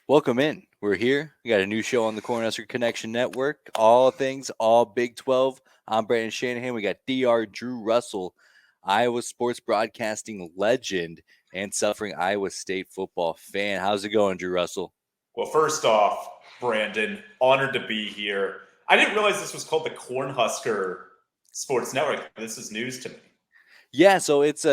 Welcome in. We're here. We got a new show on the Cornhusker Connection Network. All things, all Big 12. I'm Brandon Shanahan. We got Dr. Drew Russell, Iowa sports broadcasting legend and suffering Iowa State football fan. How's it going, Drew Russell? Well, first off, Brandon, honored to be here. I didn't realize this was called the Cornhusker Sports Network. This is news to me. Yeah, so it's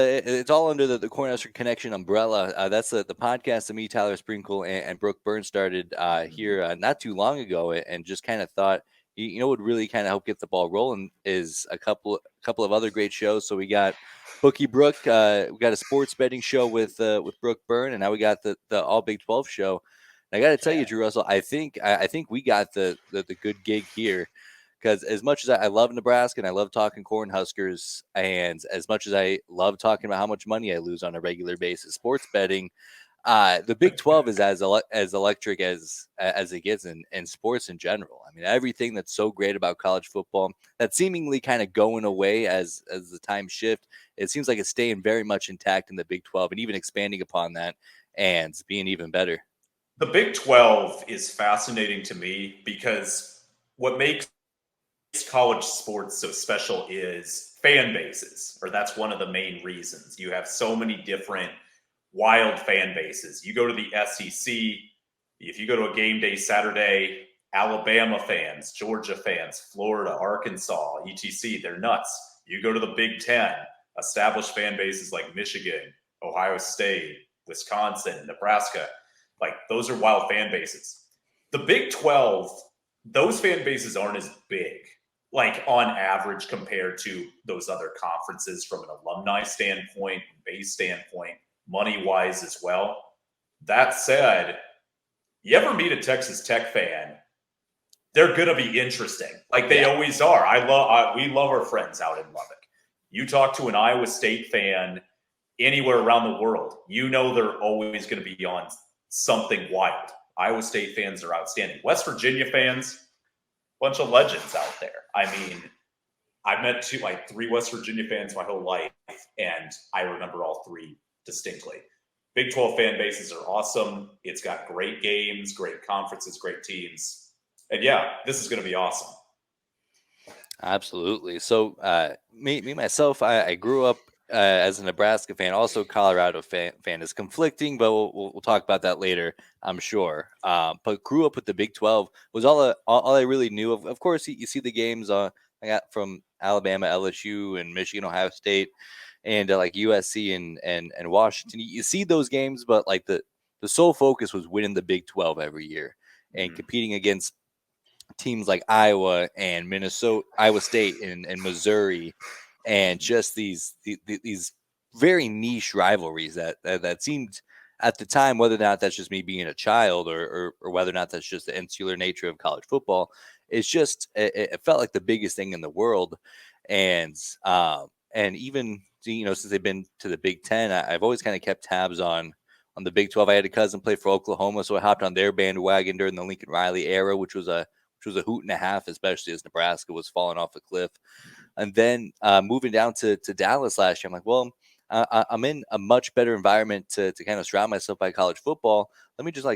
all under the Cornhusker Connection umbrella. That's the podcast that me, Tyler Sprinkle, and Brooke Burns started here not too long ago, and just kind of thought, what would really kind of help get the ball rolling is a couple of other great shows. So we got Bookie Brooke, we got a sports betting show with Brooke Byrne, and now we got the All Big 12 show. And I got to tell you, Drew Russell, I think we got the good gig here. Because as much as I love Nebraska and I love talking Cornhuskers, and as much as I love talking about how much money I lose on a regular basis, sports betting, the Big 12 is as electric as it gets in sports in general. I mean, everything that's so great about college football that's seemingly kind of going away as the time shift, it seems like it's staying very much intact in the Big 12 and even expanding upon that and being even better. The Big 12 is fascinating to me because what makes college sports so special is fan bases, or that's one of the main reasons. You have so many different wild fan bases. You go to the SEC, if you go to a game day Saturday, Alabama fans, Georgia fans, Florida, Arkansas, etc., they're nuts. You go to the Big Ten, established fan bases like Michigan, Ohio State, Wisconsin, Nebraska, like those are wild fan bases. The Big 12, those fan bases aren't as big, like on average compared to those other conferences from an alumni standpoint, base standpoint, money wise as well. That said, you ever meet a Texas Tech fan? They're going to be interesting, like they always are. We love our friends out in Lubbock. You talk to an Iowa State fan anywhere around the world, they're always going to be on something wild. Iowa State fans are outstanding. West Virginia fans, bunch of legends out there. I mean, I've met three West Virginia fans my whole life, and I remember all three distinctly. Big 12 fan bases are awesome. It's got great games, great conferences, great teams. And yeah, this is going to be awesome. Absolutely. So, myself, I grew up as a Nebraska fan, also Colorado fan is conflicting, but we'll talk about that later, I'm sure. But grew up with the Big 12 was all I really knew of. Of course, you see the games I got from Alabama, LSU, and Michigan, Ohio State, and like USC and Washington. You see those games, but like the sole focus was winning the Big 12 every year and competing against teams like Iowa and Minnesota, Iowa State and Missouri, and just these very niche rivalries that seemed at the time, whether or not that's just me being a child or whether or not that's just the insular nature of college football, it's just it felt like the biggest thing in the world, and even since they've been to the Big Ten, I've always kind of kept tabs on the Big 12. I had a cousin play for Oklahoma, so I hopped on their bandwagon during the Lincoln Riley era, which was a hoot and a half, especially as Nebraska was falling off a cliff. And then moving down to Dallas last year, I'm like, well, I'm in a much better environment to kind of surround myself by college football. Let me just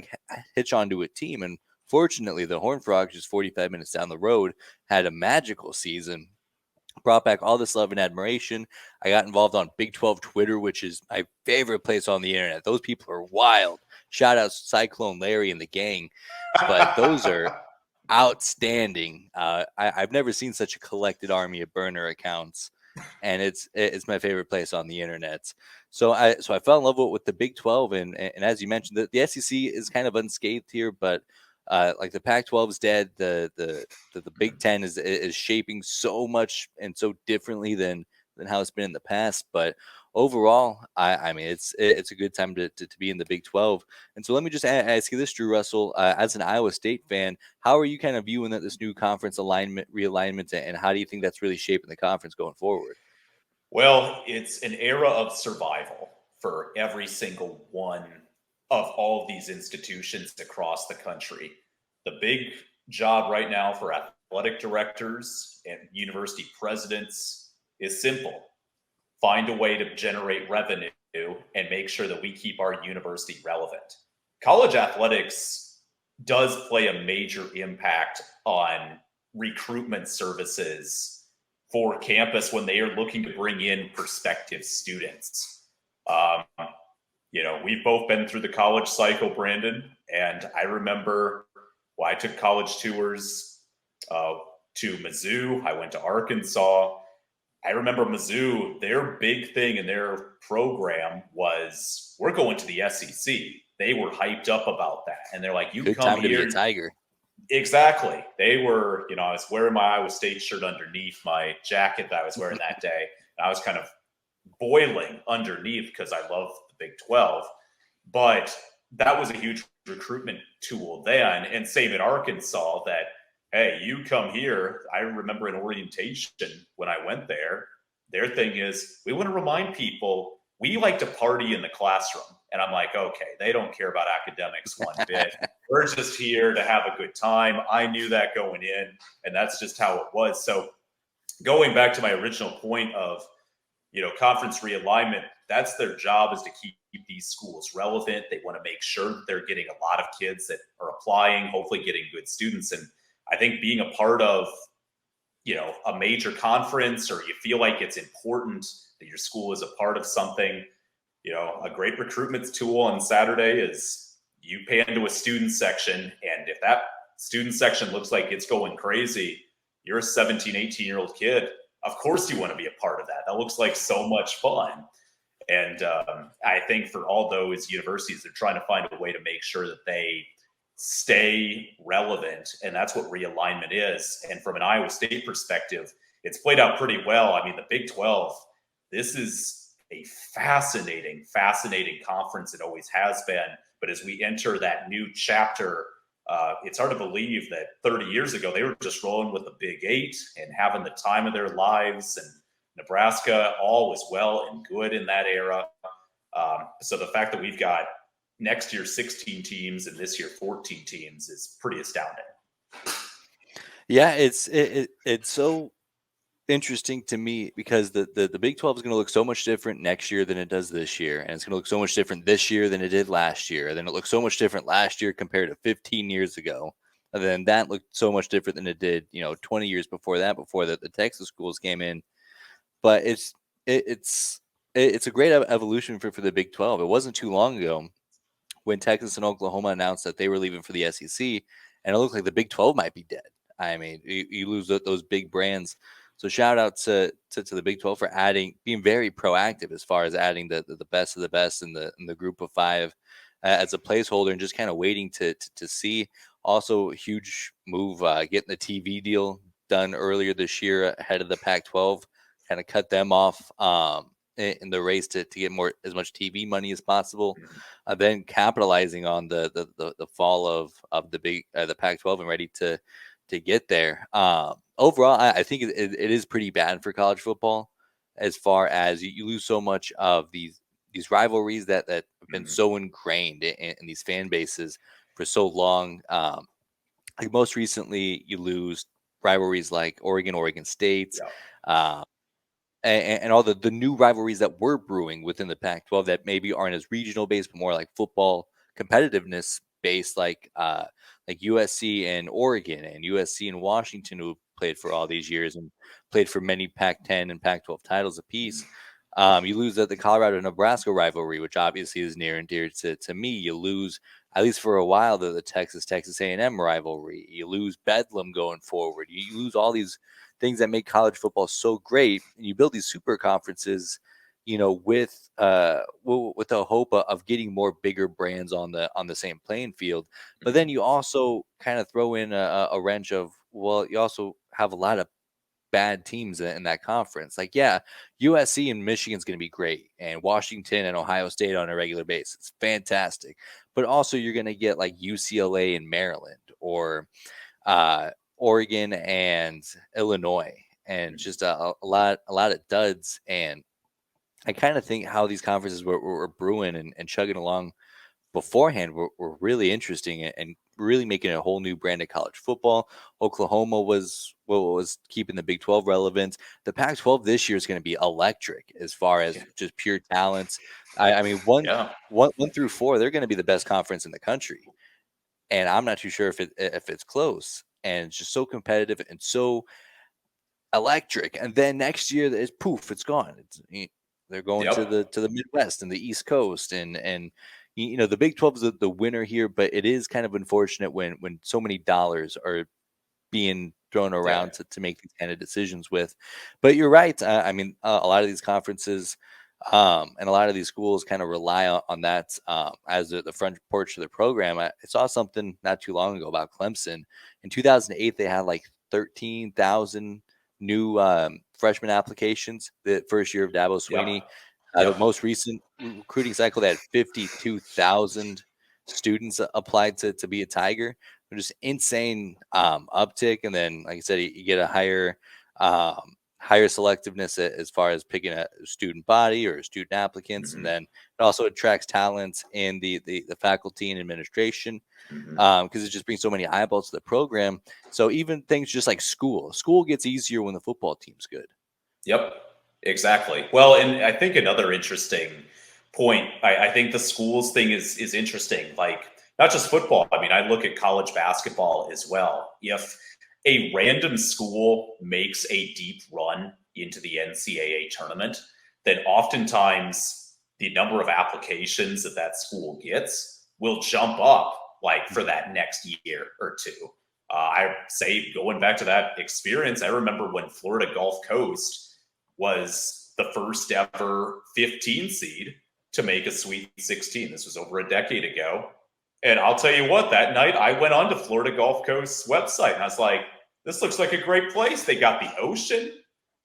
hitch onto a team. And fortunately, the Horned Frogs, just 45 minutes down the road, had a magical season. Brought back all this love and admiration. I got involved on Big 12 Twitter, which is my favorite place on the internet. Those people are wild. Shout out Cyclone Larry and the gang. But those are outstanding. I've never seen such a collected army of burner accounts, and it's my favorite place on the internet. So I fell in love with the Big 12, and as you mentioned, the SEC is kind of unscathed here, but like the Pac-12 is dead. The Big Ten is shaping so much and so differently than how it's been in the past, but overall, I mean, it's a good time to be in the Big 12. And so let me just ask you this, Drew Russell, as an Iowa State fan, how are you kind of viewing this new conference realignment, and how do you think that's really shaping the conference going forward? Well, it's an era of survival for every single one of all of these institutions across the country. The big job right now for athletic directors and university presidents is simple: find a way to generate revenue and make sure that we keep our university relevant. College athletics does play a major impact on recruitment services for campus when they are looking to bring in prospective students. Um, we've both been through the college cycle, Brandon, and I remember I took college tours uh, to Mizzou. I went to Arkansas. I remember Mizzou, their big thing in their program was we're going to the SEC. They were hyped up about that. And they're like, you Good come time to be a here. Tiger. Exactly. They were, I was wearing my Iowa State shirt underneath my jacket that I was wearing that day. And I was kind of boiling underneath because I love the Big 12. But that was a huge recruitment tool then. And same at Arkansas that, hey, you come here. I remember in orientation when I went there, their thing is we want to remind people we like to party in the classroom. And I'm like, okay, they don't care about academics one bit. We're just here to have a good time. I knew that going in, and that's just how it was. So going back to my original point of, conference realignment, that's their job, is to keep these schools relevant. They want to make sure that they're getting a lot of kids that are applying, hopefully getting good students. And I think being a part of, a major conference, or you feel like it's important that your school is a part of something, a great recruitment tool on Saturday is you pay into a student section. And if that student section looks like it's going crazy, you're a 17, 18-year-old kid. Of course you want to be a part of that. That looks like so much fun. And I think for all those universities, they're trying to find a way to make sure that they stay relevant. And that's what realignment is. And from an Iowa State perspective, it's played out pretty well. I mean, the Big 12, this is a fascinating conference. It always has been. But as we enter that new chapter, it's hard to believe that 30 years ago, they were just rolling with the Big 8 and having the time of their lives. And Nebraska, all was well and good in that era. So the fact that we've got next year 16 teams and this year 14 teams is pretty astounding. Yeah, it's so interesting to me because the Big 12 is going to look so much different next year than it does this year, and it's going to look so much different this year than it did last year, and then it looked so much different last year compared to 15 years ago, and then that looked so much different than it did 20 years before that, before the Texas schools came in. But it's a great evolution for the Big 12. It wasn't too long ago when Texas and Oklahoma announced that they were leaving for the SEC, and it looked like the Big 12 might be dead. I mean, you lose those big brands. So shout out to the Big 12 for being very proactive as far as adding the best of the best in the group of five as a placeholder, and just kind of waiting to see. Also, huge move getting the TV deal done earlier this year ahead of the Pac-12, kind of cut them off in the race to get as much TV money as possible. Then capitalizing on the fall of the Pac-12 and ready to get there. Overall, I think it is pretty bad for college football, as far as you lose so much of these rivalries that have been so ingrained in these fan bases for so long. Like most recently, you lose rivalries like Oregon State. Yeah. And all the new rivalries that were brewing within the Pac-12 that maybe aren't as regional based, but more like football competitiveness based, like USC and Oregon and USC and Washington, who played for all these years and played for many Pac-10 and Pac-12 titles apiece. You lose the Colorado-Nebraska rivalry, which obviously is near and dear to me. You lose, at least for a while, the Texas A&M rivalry. You lose Bedlam going forward. You lose all these things that make college football so great, and you build these super conferences, with the hope of getting more bigger brands on the same playing field. But then you also kind of throw in a wrench of, well, you also have a lot of bad teams in that conference. Like, yeah, USC and Michigan's going to be great, and Washington and Ohio State on a regular basis, fantastic. But also you're going to get like UCLA and Maryland, or Oregon and Illinois, and just a lot of duds. And I kind of think how these conferences were brewing and chugging along beforehand were really interesting, and really making a whole new brand of college football. Oklahoma was keeping the Big 12 relevant. The Pac-12 this year is going to be electric as far as just pure talents. I mean, one through four, they're going to be the best conference in the country. and I'm not too sure if it's close. And it's just so competitive and so electric. And then next year, it's poof, it's gone. They're going Yep. to the Midwest and the East Coast, and the Big 12 is the winner here, but it is kind of unfortunate when so many dollars are being thrown Yeah. around to make these kind of decisions with. But you're right. I mean, a lot of these conferences and a lot of these schools kind of rely on that as the front porch of the program. I saw something not too long ago about Clemson. In 2008, they had like 13,000 new freshman applications the first year of Dabo Yep. Swinney. The Yep. most recent recruiting cycle, they had 52,000 students applied to be a Tiger. Just insane uptick, and then like I said, you get a higher selectiveness as far as picking a student body or student applicants, and Hmm. then it also attracts talent in the faculty and administration Hmm. because it just brings so many eyeballs to the program. So even things just like school gets easier when the football team's good. Yep, exactly. Well, and I think another interesting point, I think the schools thing is interesting. Like not just football. I mean, I look at college basketball as well. If a random school makes a deep run into the NCAA tournament, then oftentimes the number of applications that school gets will jump up like for Mhm. that next year or two. I say going back to that experience, I remember when Florida Gulf Coast was the first ever 15 seed to make a Sweet 16. This was over a decade ago. And I'll tell you what, that night I went on to Florida Gulf Coast's website and I was like, this looks like a great place. They got the ocean.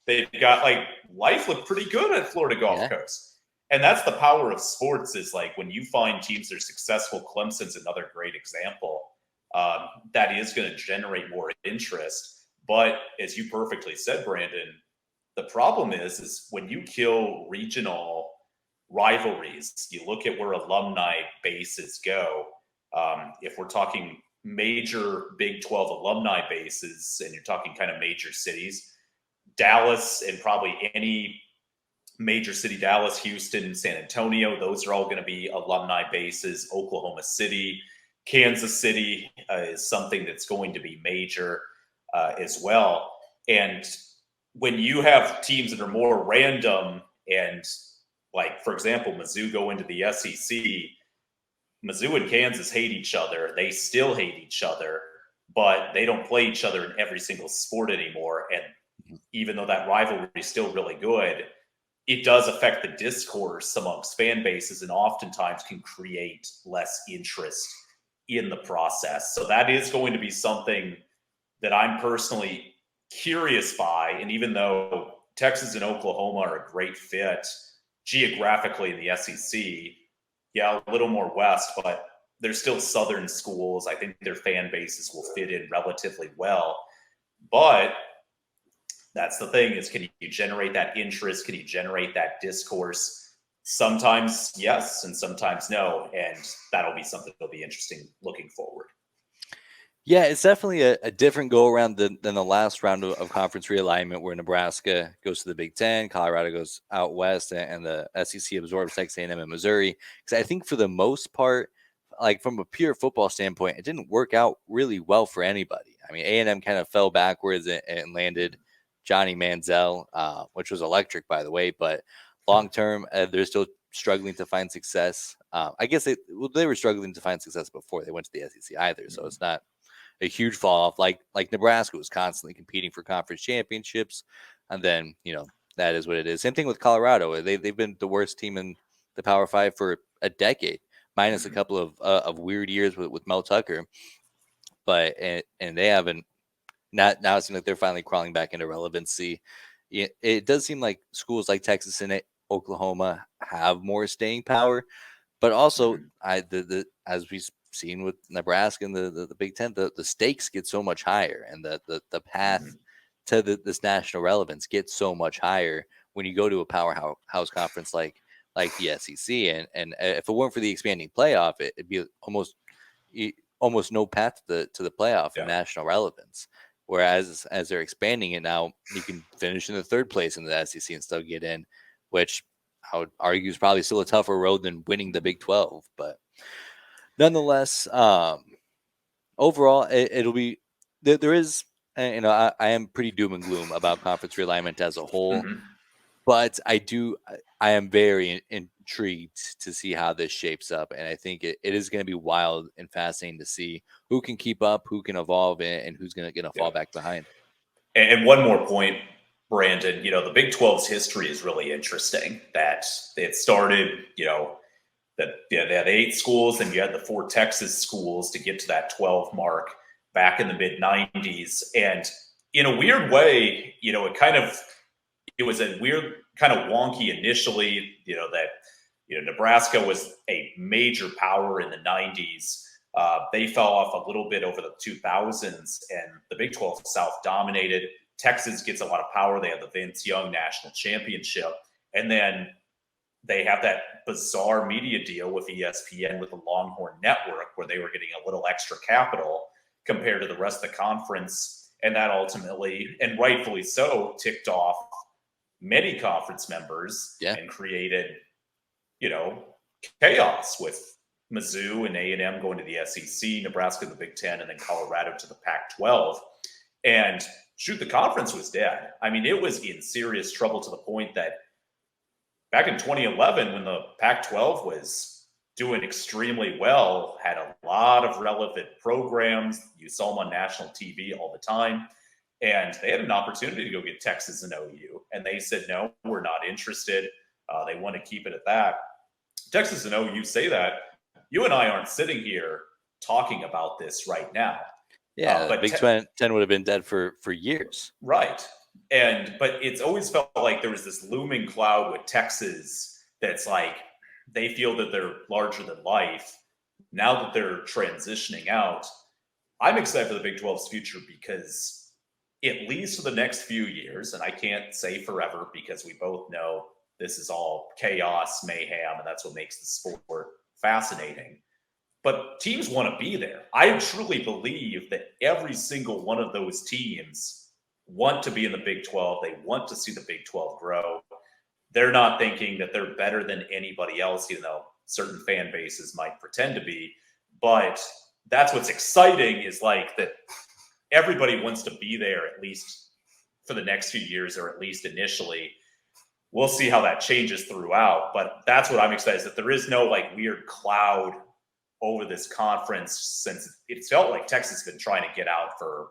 They've got like life looked pretty good at Florida Gulf Yeah, Coast. And that's the power of sports is like when you find teams that are successful, Clemson's another great example. That is going to generate more interest. But as you perfectly said, Brandon, the problem is when you kill regional rivalries, you look at where alumni bases go. If we're talking major Big 12 alumni bases and you're talking kind of major cities, Dallas and probably any major city, Dallas, Houston, San Antonio, those are all going to be alumni bases. Oklahoma City, Kansas City is something that's going to be major as well. And when you have teams that are more random and like, for example, Mizzou go into the SEC, Mizzou and Kansas hate each other. They still hate each other, but they don't play each other in every single sport anymore. And mhm. even though that rivalry is still really good, it does affect the discourse amongst fan bases and oftentimes can create less interest in the process. So that is going to be something that I'm personally curious by. And even though Texas and Oklahoma are a great fit geographically in the SEC, yeah, a little more west, but they're still southern schools. I think their fan bases will fit in relatively well. But that's the thing is can you generate that interest? Can you generate that discourse? Sometimes yes, and sometimes no. And that'll be something that'll be interesting looking forward. Yeah, it's definitely a different go around than the last round of conference realignment where Nebraska goes to the Big Ten, Colorado goes out west, and the SEC absorbs Texas A&M and Missouri. Because I think for the most part, like from a pure football standpoint, it didn't work out really well for anybody. I mean, A&M kind of fell backwards and landed Johnny Manziel, which was electric, by the way. But long term, they're still struggling to find success. I guess they were struggling to find success before they went to the SEC either, so it's not a huge fall off. Like Nebraska was constantly competing for conference championships, and then that is what it is. Same thing with Colorado. They've been the worst team in the Power Five for a decade, minus a Mhm. couple of weird years with Mel Tucker. But and they haven't. Not now. It seems like they're finally crawling back into relevancy. It does seem like schools like Texas and Oklahoma have more staying power, but also, Mhm. the as we've seen with Nebraska and the Big Ten, the stakes get so much higher, and the path Mhm. to this national relevance gets so much higher when you go to a powerhouse conference like the SEC. And if it weren't for the expanding playoff, it'd be almost no path to the playoff and Yeah. national relevance. Whereas as they're expanding it now, you can finish in the third place in the SEC and still get in, which I would argue is probably still a tougher road than winning the Mhm. Big 12. But nonetheless, overall, it'll be there is, I am pretty doom and gloom about conference realignment as a whole, Hmm. but I am very intrigued to see how this shapes up, and I think it is going to be wild and fascinating to see who can keep up, who can evolve, and who's going to fall Yeah. back behind. And one more point, Brandon, the Big 12's history is really interesting. That it started, that they had 8 schools, and you had the 4 Texas schools to get to that 12 mark back in the mid 90s. And in a weird way, it was a weird kind of wonky initially, that Nebraska was a major power in the 90s. They fell off a little bit over the 2000s, and the Big 12 South dominated. Texas gets a lot of power. They have the Vince Young National Championship. And then they have that bizarre media deal with ESPN with the Longhorn Network, where they were getting a little extra capital compared to the rest of the conference. And that ultimately, and rightfully so, ticked off many conference members Yeah. and created, you know, chaos with Mizzou and A&M going to the SEC, Nebraska to the Big Ten, and then Colorado to the Pac-12. And shoot, the conference was dead. I mean, it was in serious trouble to the point that back in 2011, when the Pac-12 was doing extremely well, had a lot of relevant programs. You saw them on national TV all the time. And they had an opportunity to go get Texas and OU. And they said, no, we're not interested. They want to keep it at that. Texas and OU say that. You and I aren't sitting here talking about this right now. Yeah, But Big Ten would have been dead for years. Right. But it's always felt like there was this looming cloud with Texas that's like they feel that they're larger than life. Now that they're transitioning out, I'm excited for the Big 12's future because at least for the next few years, and I can't say forever because we both know this is all chaos, mayhem, and that's what makes the sport fascinating. But teams want to be there. I truly believe that every single one of those teams want to be in the Big 12. They want to see the Big 12 grow. They're not thinking that they're better than anybody else, even though certain fan bases might pretend to be. But that's what's exciting is like that everybody wants to be there at least for the next few years, or at least initially. We'll see how that changes throughout. But that's what I'm excited is that there is no like weird cloud over this conference, since it felt like Texas has been trying to get out for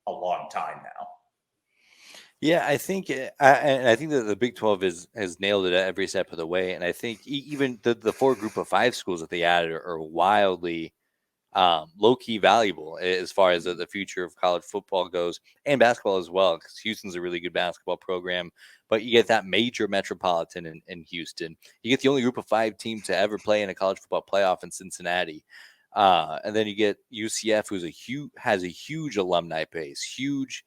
a long time now. Yeah, I think that the Big 12 has nailed it at every step of the way, and I think even the 4 Group of 5 schools that they added are wildly low key valuable as far as the future of college football goes, and basketball as well, because Houston's a really good basketball program. But you get that major metropolitan in Houston. You get the only Group of 5 team to ever play in a college football playoff in Cincinnati. And then you get UCF, has a huge alumni base, huge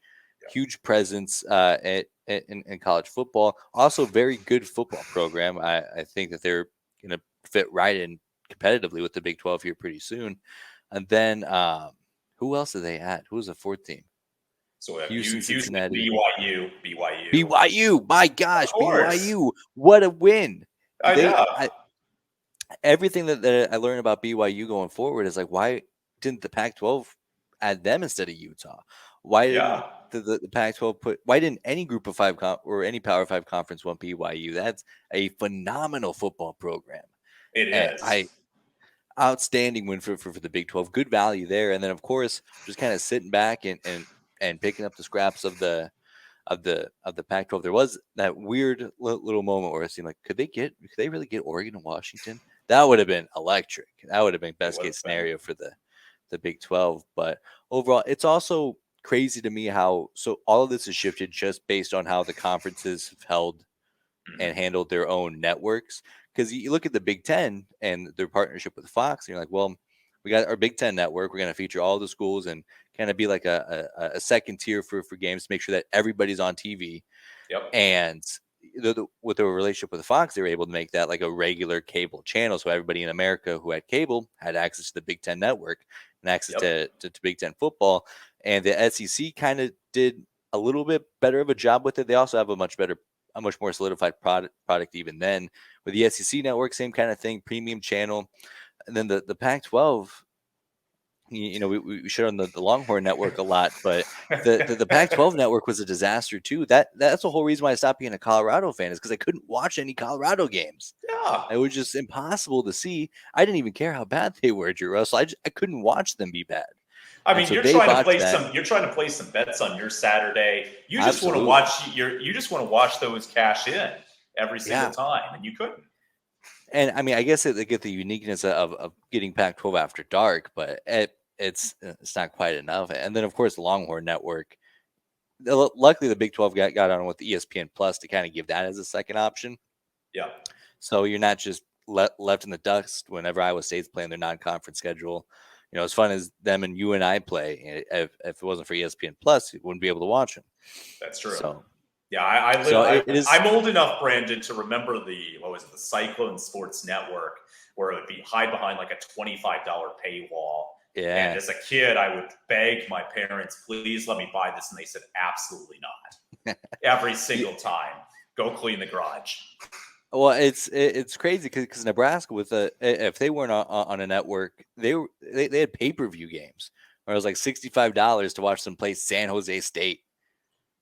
presence in college football. Also, very good football program. I think that they're going to fit right in competitively with the Big 12 here pretty soon. And then who else are they at? Who's the 4th team? So we have Houston, Houston, Cincinnati, BYU. BYU. My Of gosh, course. BYU! What a win! I know. Everything that I learned about BYU going forward is like, why didn't the Pac-12 add them instead of Utah? Why didn't Yeah, the Pac-12 why didn't any Group of 5 or any Power 5 conference want BYU? That's a phenomenal football program. it And is. outstanding win for the Big 12. Good value there. And then of course, just kind of sitting back and picking up the scraps of the Pac-12. There was that weird little moment where it seemed like could they really get Oregon and Washington? That would have been electric. That would have been It best would case have been. scenario for the Big 12. But overall, it's also crazy to me how so all of this has shifted just based on how the conferences have held and Mhm. handled their own networks. Because you look at the Big Ten and their partnership with Fox, and you're like, well, we got our Big Ten network. We're going to feature all the schools and kind of be like a second tier for games to make sure that everybody's on TV. Yep. And with the relationship with Fox, they were able to make that like a regular cable channel. So everybody in America who had cable had access to the Big Ten network and access Yep. to Big Ten football. And the SEC kind of did a little bit better of a job with it. They also have a much more solidified product even then. With the SEC network, same kind of thing, premium channel. And then the Pac-12, we showed on the Longhorn Network a lot, but the Pac-12 network was a disaster too. That's the whole reason why I stopped being a Colorado fan, is because I couldn't watch any Colorado games. Yeah. It was just impossible to see. I didn't even care how bad they were, Drew Russell. I couldn't watch them be bad. I And mean, so they botched that. you're trying to play some bets on your Saturday. You just want to Absolutely. watch those cash in every single Yeah. time, and you couldn't. And I mean, I guess they get the uniqueness of getting Pac-12 after dark, but it's not quite enough. And then of course the Longhorn Network. Luckily, the Big 12 got on with ESPN Plus to kind of give that as a second option. Yeah. So you're not just left in the dust whenever Iowa State's playing their non-conference schedule. As fun as them and you and I play, if it wasn't for ESPN Plus, you wouldn't be able to watch them. That's true. So Yeah, so it is. I'm old enough, Brandon, to remember the Cyclone Sports Network, where it would be hide behind like a $25 paywall. Yeah. And as a kid, I would beg my parents, please let me buy this. And they said, absolutely not. Every single time. Go clean the garage. Well, it's crazy because Nebraska, if they weren't on a network, they had pay-per-view games where it was like $65 to watch them play San Jose State.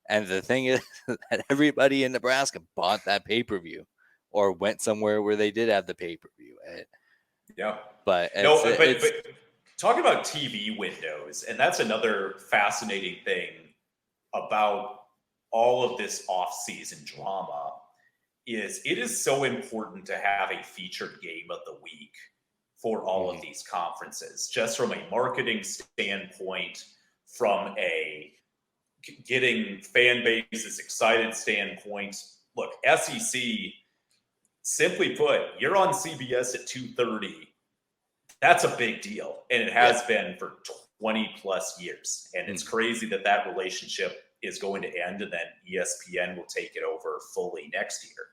And the thing is that everybody in Nebraska bought that pay-per-view or went somewhere where they did have the pay-per-view. Yeah. But but talk about TV windows, and that's another fascinating thing about all of this off-season drama. It is so important to have a featured game of the week for all of these conferences, just from a marketing standpoint, from a getting fan bases excited standpoint. Look, SEC, simply put, you're on CBS at 2:30. That's a big deal, and it has been for 20 plus years. And it's crazy that relationship is going to end, and then ESPN will take it over fully next year.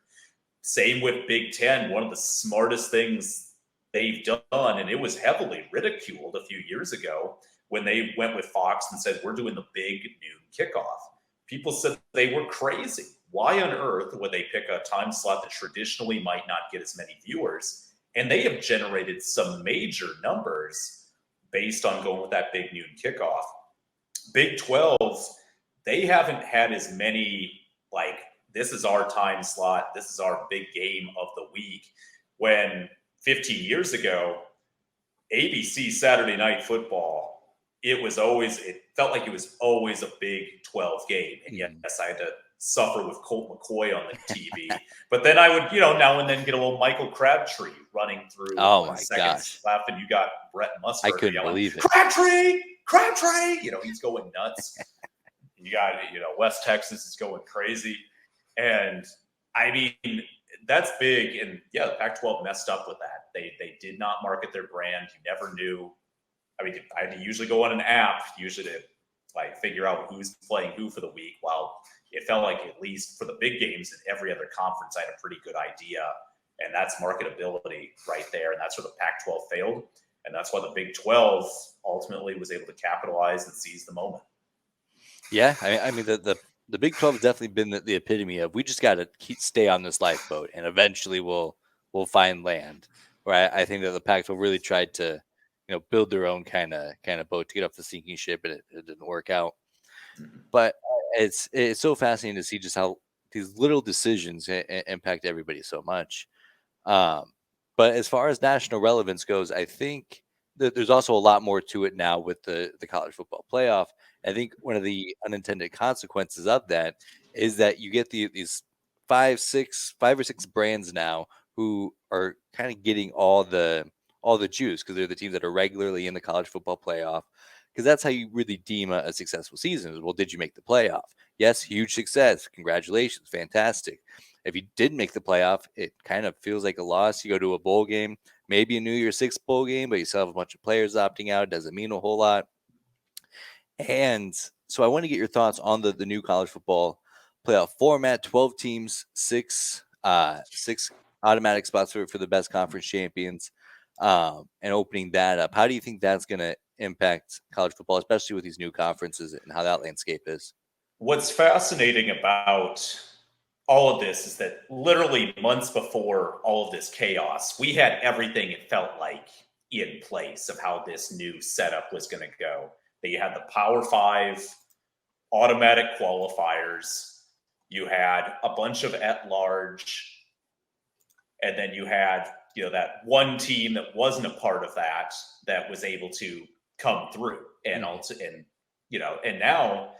Same with Big Ten. One of the smartest things they've done, and it was heavily ridiculed a few years ago when they went with Fox and said, we're doing the big noon kickoff. People said they were crazy. Why on earth would they pick a time slot that traditionally might not get as many viewers? And they have generated some major numbers based on going with that big noon kickoff. Big 12, they haven't had as many, like, this is our time slot, this is our big game of the week. When 15 years ago, ABC Saturday Night Football, it felt like it was always a Big 12 game. And yes, I had to suffer with Colt McCoy on the TV. But then I would, now and then get a little Michael Crabtree running through on seconds left, and you got Brett Musburger I couldn't yelling, believe it. Crabtree! He's going nuts. You got, West Texas is going crazy. And I mean, that's big. And yeah, the Pac-12 messed up with that. They did not market their brand. You never knew. I mean, I had to usually go on an app usually to figure out who's playing who for the week. While it felt like, at least for the big games in every other conference, I had a pretty good idea. And that's marketability right there. And that's where the Pac-12 failed. And that's why the Big 12 ultimately was able to capitalize and seize the moment. Yeah, I mean the Big 12 has definitely been the epitome of, we just got to stay on this lifeboat, and eventually we'll find land. Where I think that the Pac-12 really tried to build their own kind of boat to get off the sinking ship, and it didn't work out. But it's so fascinating to see just how these little decisions impact everybody so much. But as far as national relevance goes, I think that there's also a lot more to it now with the college football playoff. I think one of the unintended consequences of that is that you get these five or six brands now who are kind of getting all the juice, because they're the teams that are regularly in the college football playoff. Because that's how you really deem a successful season. Well, did you make the playoff? Yes, huge success. Congratulations, fantastic. If you didn't make the playoff, it kind of feels like a loss. You go to a bowl game, maybe a New Year's Six bowl game, but you still have a bunch of players opting out. It doesn't mean a whole lot. And so I want to get your thoughts on the new college football playoff format: 12 teams, six automatic spots for the best conference champions, and opening that up. How do you think that's going to impact college football, especially with these new conferences and how that landscape is? What's fascinating about all of this is that literally months before all of this chaos, we had everything, it felt like, in place of how this new setup was going to go. That you had the Power Five automatic qualifiers, you had a bunch of at large, and then you had that one team that wasn't a part of that was able to come through and also and now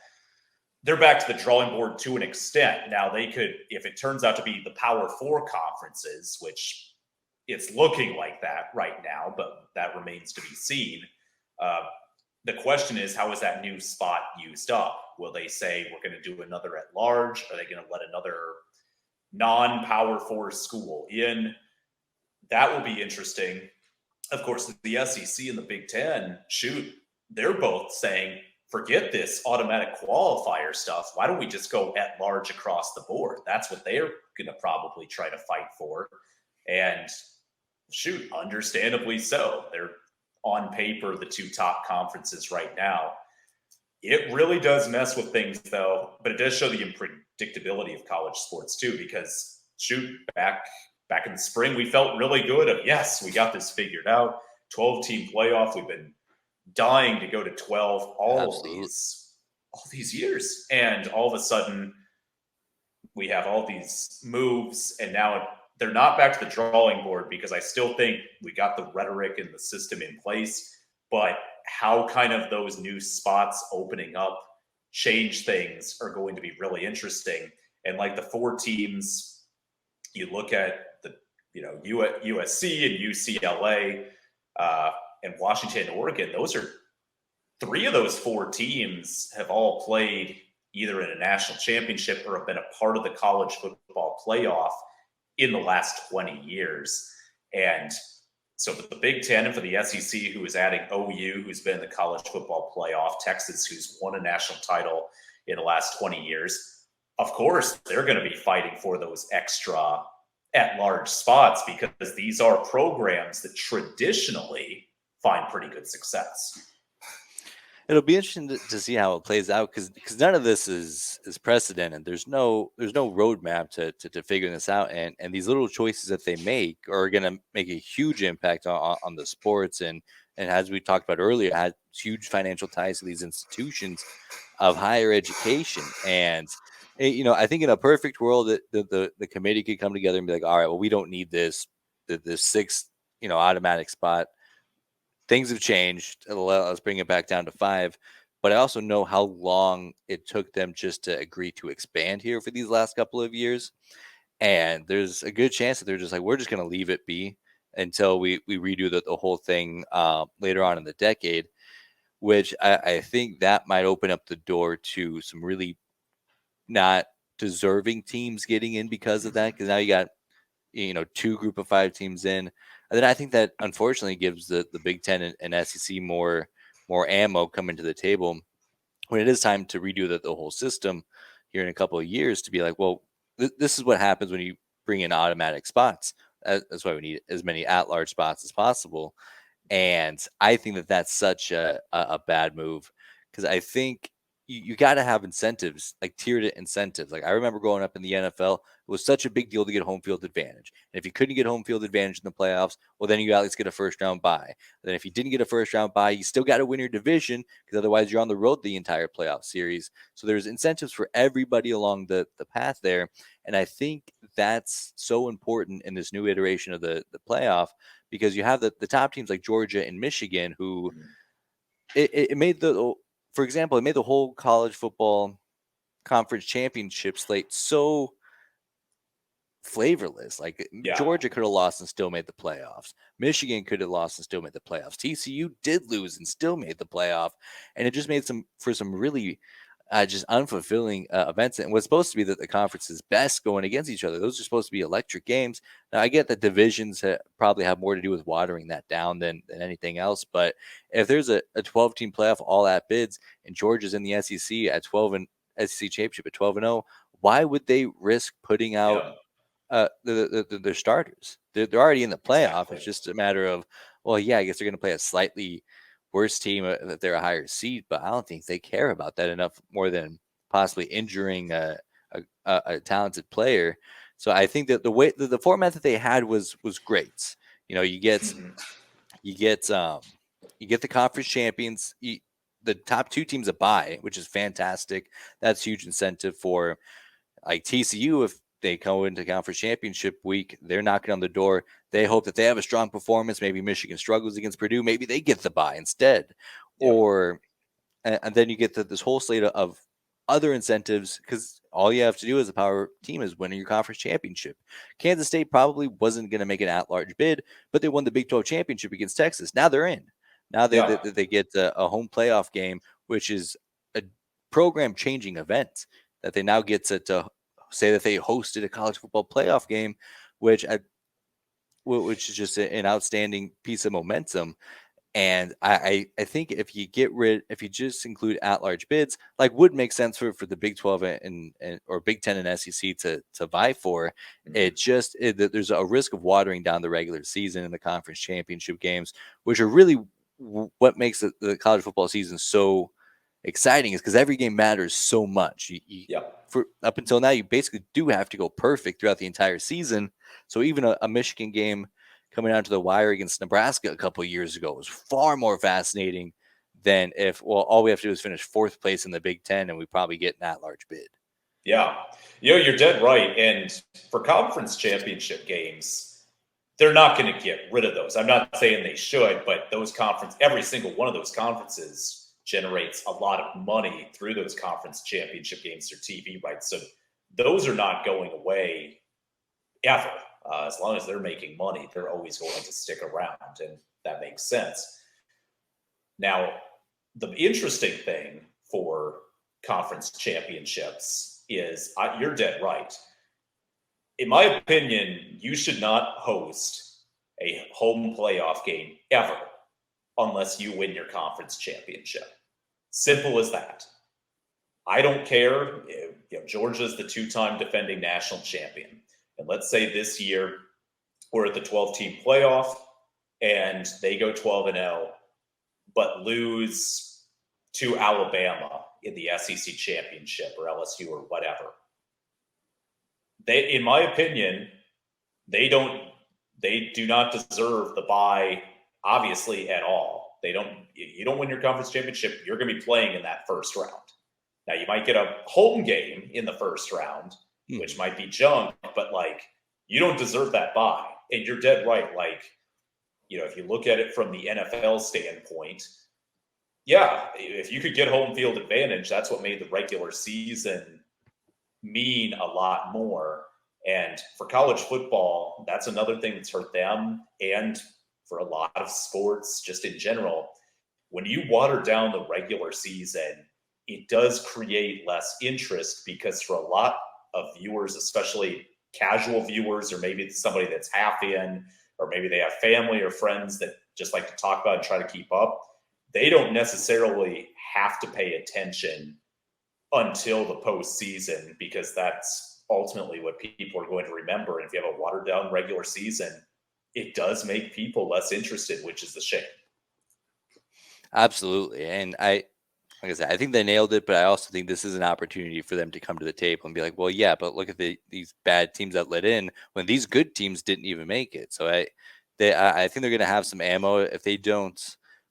they're back to the drawing board to an extent. Now they could, if it turns out to be the Power Four conferences, which it's looking like that right now, but that remains to be seen. The question is, how is that new spot used up? Will they say we're going to do another at large? Are they going to let another non-Power Four school in? That will be interesting. Of course, the SEC and the Big Ten, they're both saying, forget this automatic qualifier stuff. Why don't we just go at large across the board? That's what they're going to probably try to fight for. And understandably so. They're on paper the two top conferences right now. It really does mess with things, though, but it does show the unpredictability of college sports, too, because back in the spring, we felt really good yes, we got this figured out. 12-team playoff. We've been dying to go to 12 all these years. And all of a sudden, we have all these moves, and now they're not back to the drawing board, because I still think we got the rhetoric and the system in place, but how kind of those new spots opening up change things are going to be really interesting. And like the four teams, you look at the USC and UCLA and Washington and Oregon, three of those four teams have all played either in a national championship or have been a part of the college football playoff in the last 20 years. And so for the Big Ten and for the SEC, who is adding OU, who's been in the college football playoff, Texas, who's won a national title in the last 20 years, of course, they're going to be fighting for those extra at-large spots, because these are programs that traditionally find pretty good success. It'll be interesting to see how it plays out, because none of this is precedented. There's no roadmap to figuring this out, and these little choices that they make are going to make a huge impact on the sports, and as we talked about earlier, has huge financial ties to these institutions of higher education. And I think in a perfect world, the committee could come together and be like, all right, well, we don't need this sixth automatic spot. Things have changed. Let's bring it back down to 5. But I also know how long it took them just to agree to expand here for these last couple of years. And there's a good chance that they're just like, we're just going to leave it be until we redo the whole thing later on in the decade, which I think that might open up the door to some really not deserving teams getting in because of that. Because now you got, 2 group of 5 teams in. And then I think that unfortunately gives the Big Ten and SEC more ammo coming to the table when it is time to redo the whole system here in a couple of years, to be like, well, this is what happens when you bring in automatic spots. That's why we need as many at-large spots as possible. And I think that that's such a bad move, because I think you got to have incentives, like tiered incentives. Like I remember growing up in the NFL, it was such a big deal to get home field advantage. And if you couldn't get home field advantage in the playoffs, well, then you at least get a first round bye. And then if you didn't get a first round bye, you still got to win your division, because otherwise you're on the road the entire playoff series. So there's incentives for everybody along the path there. And I think that's so important in this new iteration of the playoff, because you have the top teams like Georgia and Michigan, who it made for example, it made the whole college football conference championship slate so flavorless. Like Georgia could have lost and still made the playoffs. Michigan could have lost and still made the playoffs. TCU did lose and still made the playoff. And it just made some really just unfulfilling events. And what's supposed to be the conference's best going against each other. Those are supposed to be electric games. Now, I get that divisions probably have more to do with watering that down than anything else. But if there's a 12-team playoff all at bids, and Georgia's in the SEC at 12 and SEC championship at 12-0, why would they risk putting out their starters? They're already in the playoff. Exactly. It's just a matter of, well, yeah, I guess they're going to play a slightly worse team that they're a higher seed, but I don't think they care about that enough, more than possibly injuring a talented player. So I think that the way the format that they had was great. You get You get the conference champions. The top two teams a bye, which is fantastic. That's huge incentive for like TCU. If they go into conference championship week, they're knocking on the door. They hope that they have a strong performance. Maybe Michigan struggles against Purdue. Maybe they get the bye instead, Yep. or and then you get this whole slate of other incentives because all you have to do as a power team is winning your conference championship. Kansas State probably wasn't going to make an at-large bid, but they won the Big 12 championship against Texas. Now they're in. Now Yeah. they get a home playoff game, which is a program-changing event that they now get to say that they hosted a college football playoff game, which which is just an outstanding piece of momentum. And I think if you just include at-large bids, like would make sense for the Big 12 and or Big 10 and SEC to vie for, there's a risk of watering down the regular season and the conference championship games, which are really what makes the college football season so exciting is because every game matters so much. Yep. For up until now, you basically do have to go perfect throughout the entire season. So even a Michigan game coming down to the wire against Nebraska a couple of years ago was far more fascinating than if, well, all we have to do is finish fourth place in the Big Ten and we probably get an at-large bid. Yeah. You're dead right. And for conference championship games, they're not going to get rid of those. I'm not saying they should, but every single one of those conferences generates a lot of money through those conference championship games, their TV rights. So those are not going away ever. As long as they're making money, they're always going to stick around, and that makes sense. Now, the interesting thing for conference championships is you're dead right. In my opinion, you should not host a home playoff game ever unless you win your conference championship. Simple as that. I don't care. Georgia's the two-time defending national champion. And let's say this year we're at the 12-team playoff and they go 12-0, but lose to Alabama in the SEC championship or LSU or whatever. In my opinion, they do not deserve the bye, obviously, at all. You don't win your conference championship, you're going to be playing in that first round. Now, you might get a home game in the first round, which might be junk, but you don't deserve that bye. And you're dead right. If you look at it from the NFL standpoint, yeah, if you could get home field advantage, that's what made the regular season mean a lot more. And for college football, that's another thing that's hurt them. And for a lot of sports, just in general, when you water down the regular season, it does create less interest because for a lot of viewers, especially casual viewers, or maybe it's somebody that's half in, or maybe they have family or friends that just like to talk about and try to keep up, they don't necessarily have to pay attention until the postseason because that's ultimately what people are going to remember. And if you have a watered down regular season, it does make people less interested, which is the shame. Absolutely. And like I said, I think they nailed it, but I also think this is an opportunity for them to come to the table and be like, well, yeah, but look at these bad teams that let in when these good teams didn't even make it. So I think they're going to have some ammo if they don't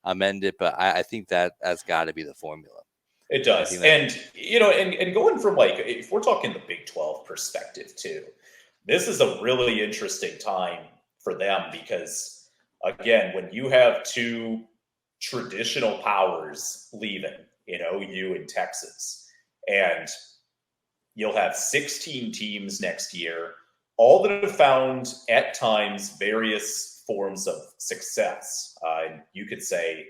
amend it, but I think that's got to be the formula. It does. And going from if we're talking the Big 12 perspective too, this is a really interesting time for them because, again, when you have two traditional powers leaving, you in Texas, and you'll have 16 teams next year, all that have found at times various forms of success. And you could say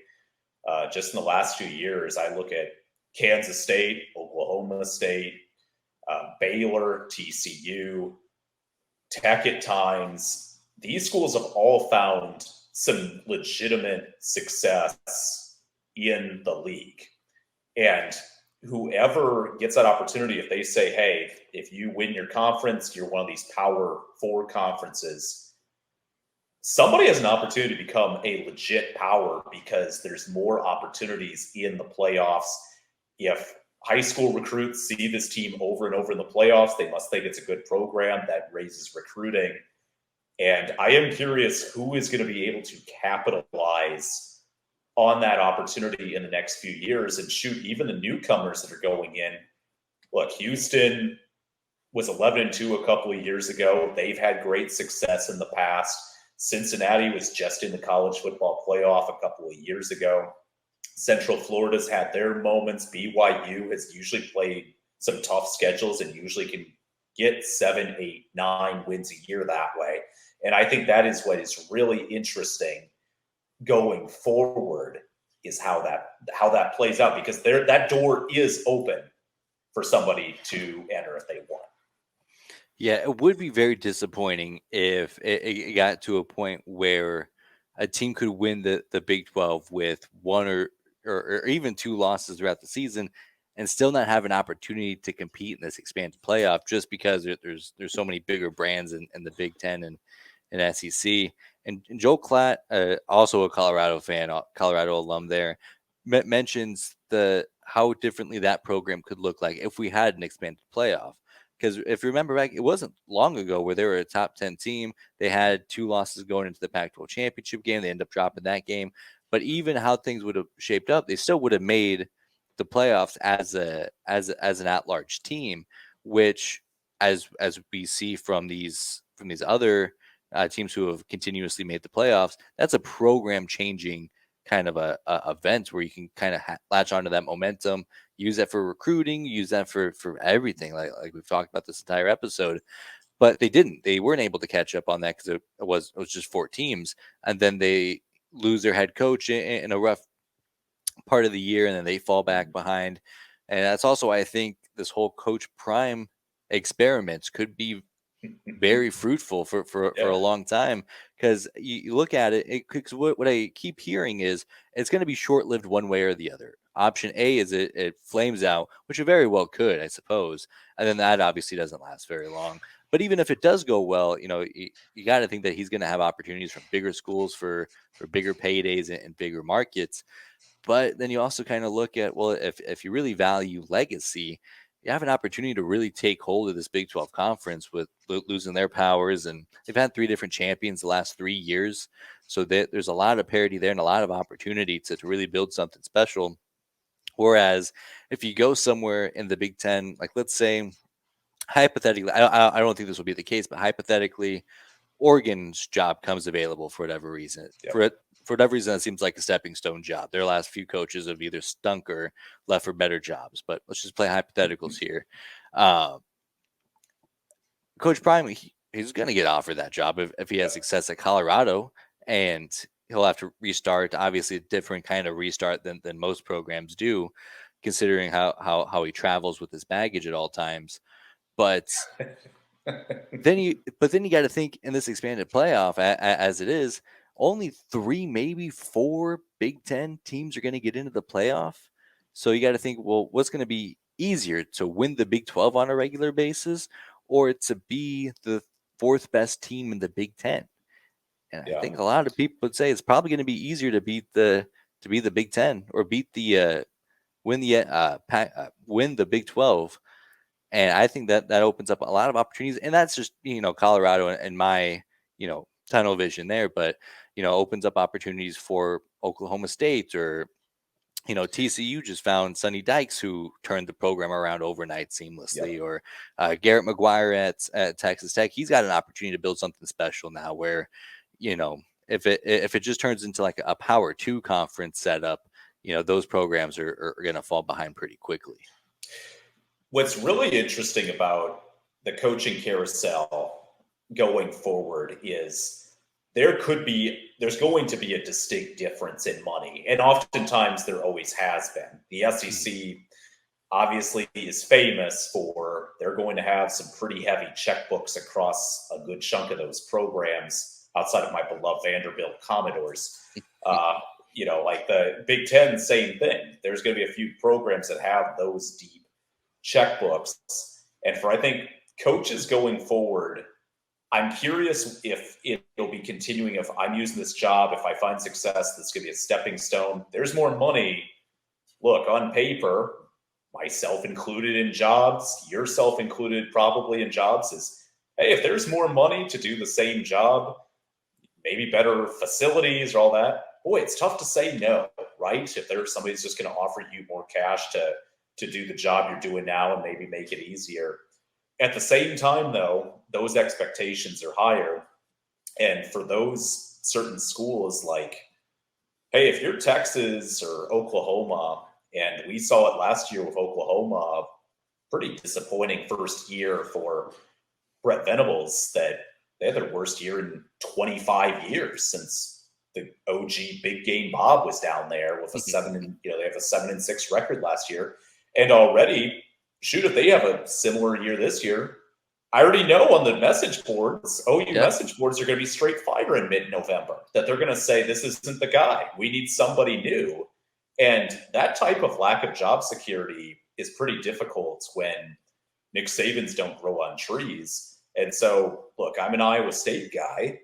just in the last few years, I look at Kansas State, Oklahoma State, Baylor, TCU, Tech at times. These schools have all found some legitimate success in the league. And whoever gets that opportunity, if they say, hey, if you win your conference, you're one of these Power 4 conferences, somebody has an opportunity to become a legit power because there's more opportunities in the playoffs. If high school recruits see this team over and over in the playoffs, they must think it's a good program. That raises recruiting. And I am curious who is going to be able to capitalize on that opportunity in the next few years. And shoot, even the newcomers that are going in. Look, Houston was 11-2 a couple of years ago. They've had great success in the past. Cincinnati was just in the college football playoff a couple of years ago. Central Florida's had their moments. BYU has usually played some tough schedules and usually can get 7, 8, 9 wins a year that way. And I think that is what is really interesting going forward, is how that plays out, because that door is open for somebody to enter if they want. Yeah, it would be very disappointing if it got to a point where a team could win the Big 12 with one or even two losses throughout the season and still not have an opportunity to compete in this expanded playoff, just because there's so many bigger brands in the Big Ten and SEC. And Joel Klatt, also a Colorado fan, Colorado alum there, mentions the how differently that program could look like if we had an expanded playoff. Because if you remember back, it wasn't long ago where they were a top 10 team. They had two losses going into the Pac-12 championship game. They ended up dropping that game. But even how things would have shaped up, they still would have made the playoffs as an at-large team, which, as we see from these other teams who have continuously made the playoffs, that's a program changing kind of a event where you can kind of latch onto that momentum, use that for recruiting, use that for everything, like we've talked about this entire episode. But they weren't able to catch up on that because it was just 4 teams, and then they lose their head coach in a rough part of the year, and then they fall back behind. And that's also why I think this whole Coach Prime experiments could be very fruitful for Yeah. a long time, because you look at it, because what I keep hearing is it's going to be short-lived one way or the other. Option A is it flames out, which it very well could, I suppose, and then that obviously doesn't last very long. But even if it does go well, you got to think that he's going to have opportunities from bigger schools for bigger paydays and bigger markets. But then you also kind of look at, well, if you really value legacy, you have an opportunity to really take hold of this Big 12 conference with losing their powers. And they've had 3 different champions the last 3 years. So there's a lot of parity there and a lot of opportunity to really build something special. Whereas if you go somewhere in the Big 10, like let's say, hypothetically, I don't think this will be the case, but hypothetically, Oregon's job comes available for whatever reason. Yep. For whatever reason, it seems like a stepping stone job. Their last few coaches have either stunk or left for better jobs. But let's just play hypotheticals here. Uh, Coach Prime, he's going to get offered that job if he has success at Colorado, and he'll have to restart. Obviously, a different kind of restart than most programs do, considering how he travels with his baggage at all times. But then you got to think, in this expanded playoff, as it is, only 3, maybe 4 Big Ten teams are going to get into the playoff. So you got to think, well, what's going to be easier, to win the Big 12 on a regular basis, or to be the 4th best team in the Big Ten? And I Yeah. think a lot of people would say it's probably going to be easier to be the Big Ten, or win the Big 12. And I think that opens up a lot of opportunities. And that's just, Colorado and my, tunnel vision there. But, opens up opportunities for Oklahoma State, or, TCU just found Sonny Dykes, who turned the program around overnight seamlessly, Yep. or Garrett McGuire at Texas Tech. He's got an opportunity to build something special now where, if it just turns into like a Power 2 conference setup, those programs are going to fall behind pretty quickly. What's really interesting about the coaching carousel going forward is there's going to be a distinct difference in money. And oftentimes there always has been. The SEC obviously is famous for, they're going to have some pretty heavy checkbooks across a good chunk of those programs, outside of my beloved Vanderbilt Commodores. Like the Big Ten, same thing. There's going to be a few programs that have those deep checkbooks. And for, I think, coaches going forward, I'm curious if it'll be continuing. If I'm using this job, if I find success, that's going to be a stepping stone. There's more money. Look, on paper, myself included in jobs, yourself included probably in jobs, hey, if there's more money to do the same job, maybe better facilities or all that, boy, it's tough to say no, right? If there's somebody's just going to offer you more cash to do the job you're doing now and maybe make it easier. At the same time, though, those expectations are higher. And for those certain schools, like, hey, if you're Texas or Oklahoma, and we saw it last year with Oklahoma, pretty disappointing first year for Brett Venables, that they had their worst year in 25 years since the OG Big Game Bob was down there with a they have a 7-6 record last year. And already, shoot, if they have a similar year this year, I already know on the message boards, OU Yep. message boards are going to be straight fire in mid-November, that they're going to say, this isn't the guy. We need somebody new. And that type of lack of job security is pretty difficult when Nick Sabans don't grow on trees. And so, look, I'm an Iowa State guy,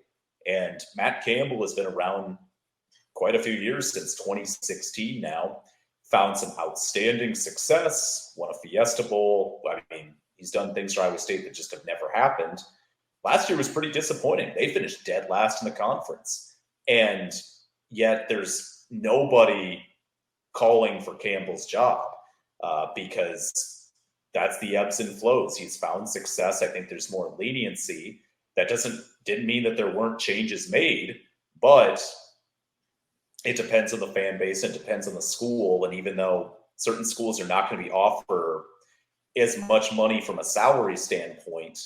and Matt Campbell has been around quite a few years, since 2016 now, found some outstanding success, won a Fiesta Bowl. I mean, he's done things for Iowa State that just have never happened. Last year was pretty disappointing. They finished dead last in the conference. And yet there's nobody calling for Campbell's job because that's the ebbs and flows. He's found success. I think there's more leniency. That didn't mean that there weren't changes made, but it depends on the fan base. It depends on the school. And even though certain schools are not going to be offer as much money from a salary standpoint,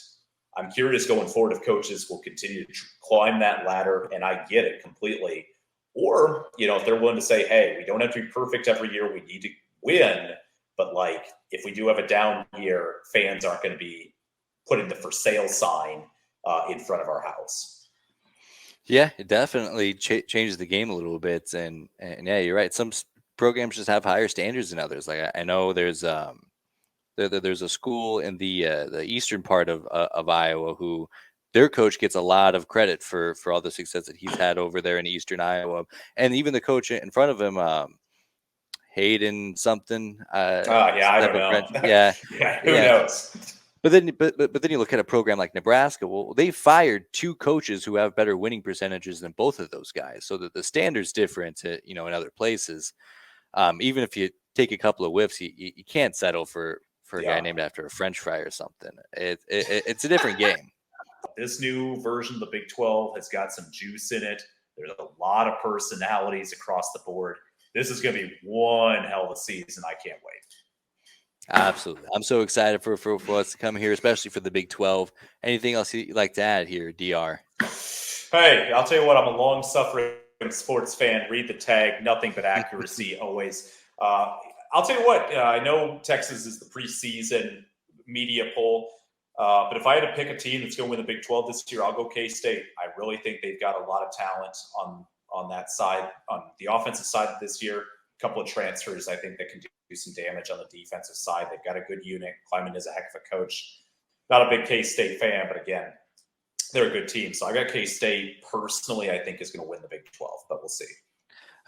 I'm curious going forward if coaches will continue to climb that ladder, and I get it completely. Or, if they're willing to say, hey, we don't have to be perfect every year, we need to win, but like if we do have a down year, fans aren't going to be putting the for sale sign in front of our house. Yeah, it definitely changes the game a little bit, and yeah, you're right. Some programs just have higher standards than others. Like I know there's there's a school in the eastern part of Iowa who their coach gets a lot of credit for all the success that he's had over there in eastern Iowa, and even the coach in front of him, Hayden something. Yeah, I don't know. Yeah, Yeah, who yeah. knows? But then you look at a program like Nebraska. Well, they fired 2 coaches who have better winning percentages than both of those guys, so that the standard's different, in other places. Even if you take a couple of whiffs, you can't settle for a guy named after a French fry or something. It's a different game. This new version of the Big 12 has got some juice in it. There's a lot of personalities across the board. This is going to be one hell of a season. I can't wait. Absolutely. I'm so excited for us to come here, especially for the Big 12. Anything else you'd like to add here, DR? Hey, I'll tell you what, I'm a long-suffering sports fan. Read the tag, nothing but accuracy always. I'll tell you what, I know Texas is the preseason media poll, but if I had to pick a team that's going to win the Big 12 this year, I'll go K-State. I really think they've got a lot of talent on that side, on the offensive side this year. A couple of transfers, I think, that can do some damage on the defensive side. They've got a good unit. Kleiman is a heck of a coach. Not a big K-State fan, but again, they're a good team. So I got K-State personally, I think, is going to win the Big 12, but we'll see.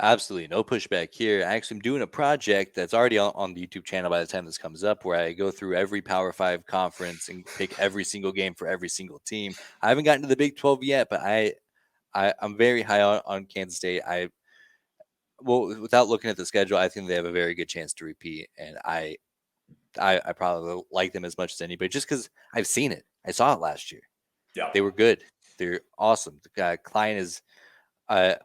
Absolutely. No pushback here. I actually am doing a project that's already on the YouTube channel by the time this comes up, where I go through every Power 5 conference and pick every single game for every single team. I haven't gotten to the Big 12 yet, but I'm very high on Kansas State. Without looking at the schedule, I think they have a very good chance to repeat, and I probably like them as much as anybody, just because I've seen it. I saw it last year. Yeah, They were good. They're awesome. Klein is a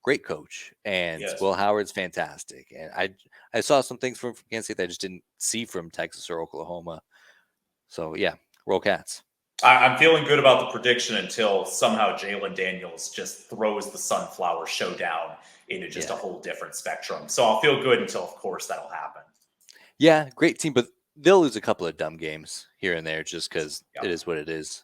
great coach, and yes. Will Howard's fantastic. And I saw some things from Kansas State that I just didn't see from Texas or Oklahoma. So yeah, roll Cats. I'm feeling good about the prediction until somehow Jalen Daniels just throws the Sunflower Showdown into just a whole different spectrum. So I'll feel good until, of course, that'll happen. Yeah, great team, but they'll lose a couple of dumb games here and there just because it is what it is.